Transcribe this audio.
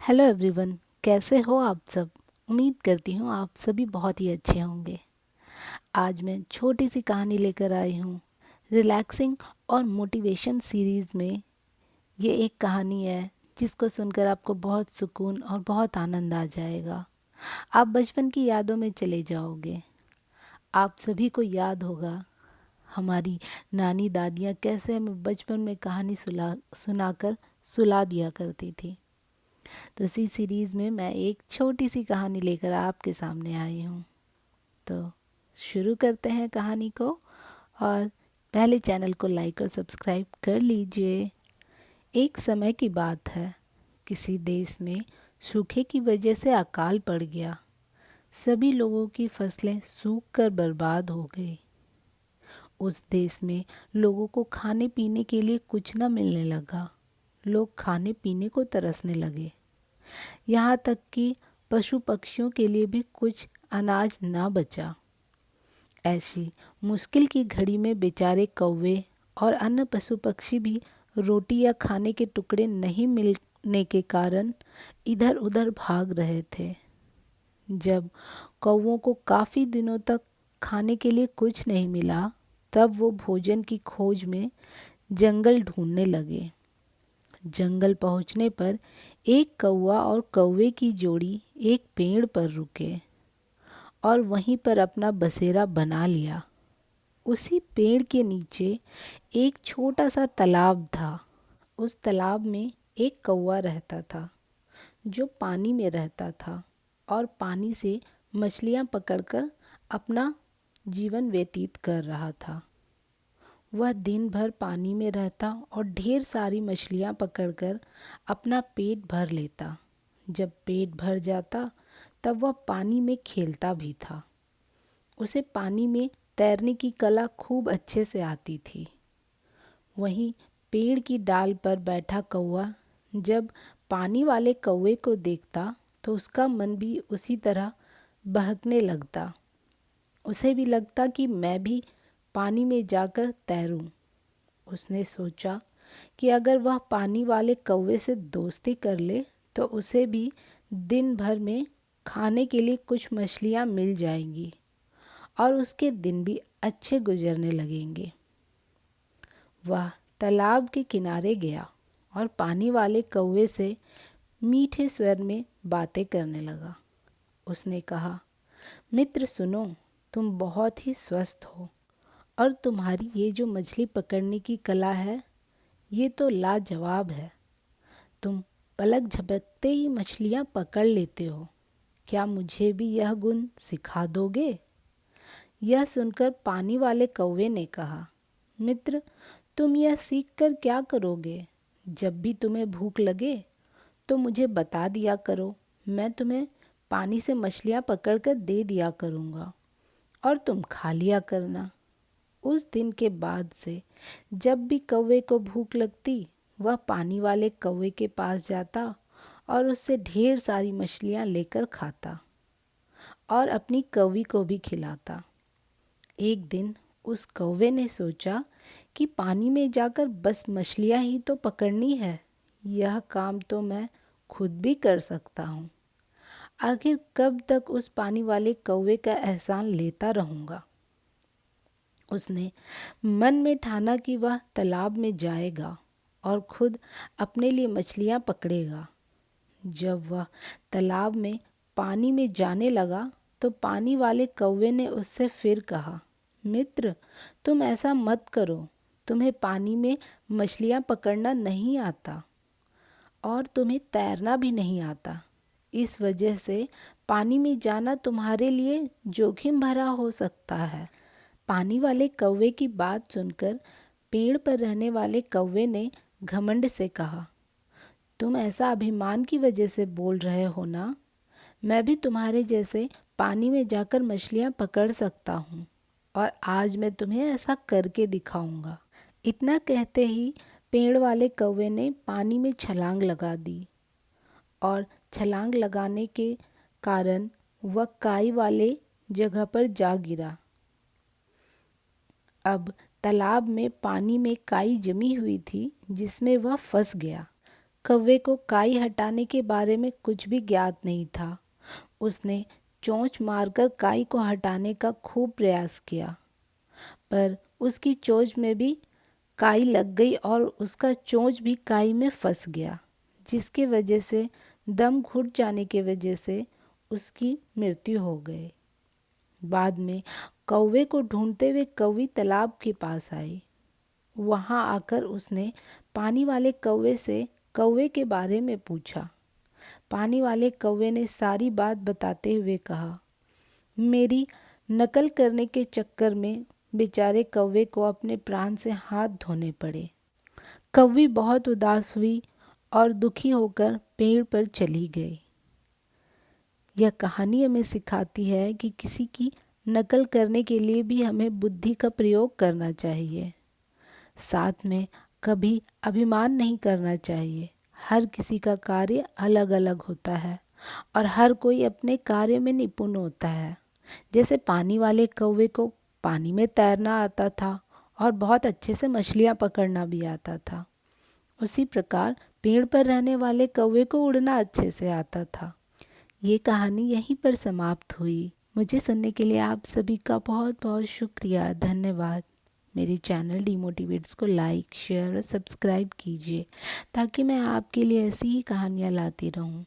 Hello everyone, कैसे हो आप सब। उम्मीद करती हूँ आप सभी बहुत ही अच्छे होंगे। आज मैं छोटी सी कहानी लेकर आई हूँ। रिलैक्सिंग और मोटिवेशन सीरीज़ में ये एक कहानी है जिसको सुनकर आपको बहुत सुकून और बहुत आनंद आ जाएगा। आप बचपन की यादों में चले जाओगे। आप सभी को याद होगा हमारी नानी दादियाँ कैसे हमें बचपन में कहानी सुनाकर सुला दिया करती थी। तो इसी सीरीज़ में मैं एक छोटी सी कहानी लेकर आपके सामने आई हूँ। तो शुरू करते हैं कहानी को। और पहले चैनल को लाइक और सब्सक्राइब कर लीजिए। एक समय की बात है, किसी देश में सूखे की वजह से अकाल पड़ गया। सभी लोगों की फसलें सूख कर बर्बाद हो गई। उस देश में लोगों को खाने पीने के लिए कुछ न मिलने लगा। लोग खाने पीने को तरसने लगे। यहाँ तक कि पशु पक्षियों के लिए भी कुछ अनाज ना बचा। ऐसी मुश्किल की घड़ी में बेचारे कौवे और अन्य पशु पक्षी भी रोटी या खाने के टुकड़े नहीं मिलने के कारण इधर उधर भाग रहे थे। जब कौवों को काफ़ी दिनों तक खाने के लिए कुछ नहीं मिला, तब वो भोजन की खोज में जंगल ढूंढने लगे। जंगल पहुंचने पर एक कौवा और कौवे की जोड़ी एक पेड़ पर रुके और वहीं पर अपना बसेरा बना लिया। उसी पेड़ के नीचे एक छोटा सा तालाब था। उस तालाब में एक कौवा रहता था जो पानी में रहता था और पानी से मछलियां पकड़कर अपना जीवन व्यतीत कर रहा था। वह दिन भर पानी में रहता और ढेर सारी मछलियां पकड़कर अपना पेट भर लेता। जब पेट भर जाता तब वह पानी में खेलता भी था। उसे पानी में तैरने की कला खूब अच्छे से आती थी। वहीं पेड़ की डाल पर बैठा कौवा जब पानी वाले कौवे को देखता तो उसका मन भी उसी तरह बहकने लगता। उसे भी लगता कि मैं भी पानी में जाकर तैरूं। उसने सोचा कि अगर वह पानी वाले कौवे से दोस्ती कर ले तो उसे भी दिन भर में खाने के लिए कुछ मछलियाँ मिल जाएंगी और उसके दिन भी अच्छे गुजरने लगेंगे। वह तालाब के किनारे गया और पानी वाले कौवे से मीठे स्वर में बातें करने लगा। उसने कहा, मित्र सुनो, तुम बहुत ही स्वस्थ हो और तुम्हारी ये जो मछली पकड़ने की कला है ये तो लाजवाब है। तुम पलक झपकते ही मछलियाँ पकड़ लेते हो। क्या मुझे भी यह गुण सिखा दोगे? यह सुनकर पानी वाले कौवे ने कहा, मित्र, तुम यह सीख कर क्या करोगे? जब भी तुम्हें भूख लगे तो मुझे बता दिया करो। मैं तुम्हें पानी से मछलियाँ पकड़कर दे दिया करूँगा और तुम खा लिया करना। उस दिन के बाद से जब भी कौवे को भूख लगती वह पानी वाले कौवे के पास जाता और उससे ढेर सारी मछलियाँ लेकर खाता और अपनी कौवी को भी खिलाता। एक दिन उस कौवे ने सोचा कि पानी में जाकर बस मछलियाँ ही तो पकड़नी है, यह काम तो मैं खुद भी कर सकता हूँ। आखिर कब तक उस पानी वाले कौवे का एहसान लेता रहूँगा। उसने मन में ठाना कि वह तालाब में जाएगा और खुद अपने लिए मछलियाँ पकड़ेगा। जब वह तालाब में पानी में जाने लगा तो पानी वाले कौवे ने उससे फिर कहा, मित्र, तुम ऐसा मत करो। तुम्हें पानी में मछलियाँ पकड़ना नहीं आता और तुम्हें तैरना भी नहीं आता। इस वजह से पानी में जाना तुम्हारे लिए जोखिम भरा हो सकता है। पानी वाले कौवे की बात सुनकर पेड़ पर रहने वाले कौवे ने घमंड से कहा, तुम ऐसा अभिमान की वजह से बोल रहे हो ना? मैं भी तुम्हारे जैसे पानी में जाकर मछलियाँ पकड़ सकता हूँ और आज मैं तुम्हें ऐसा करके दिखाऊंगा। इतना कहते ही पेड़ वाले कौवे ने पानी में छलांग लगा दी और छलांग लगाने के कारण वह काई वाले जगह पर जा गिरा। अब तालाब में पानी में काई जमी हुई थी जिसमें वह फंस गया। कौवे को काई हटाने के बारे में कुछ भी ज्ञात नहीं था। उसने चोंच मारकर काई को हटाने का खूब प्रयास किया, पर उसकी चोंच में भी काई लग गई और उसका चोंच भी काई में फंस गया, जिसके वजह से दम घुट जाने के वजह से उसकी मृत्यु हो गई। बाद में कौवे को ढूंढते हुए कौवी तालाब के पास आई। वहां आकर उसने पानी वाले कौवे से कौवे के बारे में पूछा। पानी वाले कौवे ने सारी बात बताते हुए कहा, मेरी नकल करने के चक्कर में बेचारे कौवे को अपने प्राण से हाथ धोने पड़े। कौवी बहुत उदास हुई और दुखी होकर पेड़ पर चली गई। यह कहानी हमें सिखाती है कि किसी की नकल करने के लिए भी हमें बुद्धि का प्रयोग करना चाहिए। साथ में कभी अभिमान नहीं करना चाहिए। हर किसी का कार्य अलग अलग होता है और हर कोई अपने कार्य में निपुण होता है। जैसे पानी वाले कौवे को पानी में तैरना आता था और बहुत अच्छे से मछलियाँ पकड़ना भी आता था, उसी प्रकार पेड़ पर रहने वाले कौवे को उड़ना अच्छे से आता था। ये कहानी यहीं पर समाप्त हुई। मुझे सुनने के लिए आप सभी का बहुत बहुत शुक्रिया, धन्यवाद। मेरे चैनल डिमोटिवेट्स को लाइक, शेयर और सब्सक्राइब कीजिए ताकि मैं आपके लिए ऐसी ही कहानियाँ लाती रहूँ।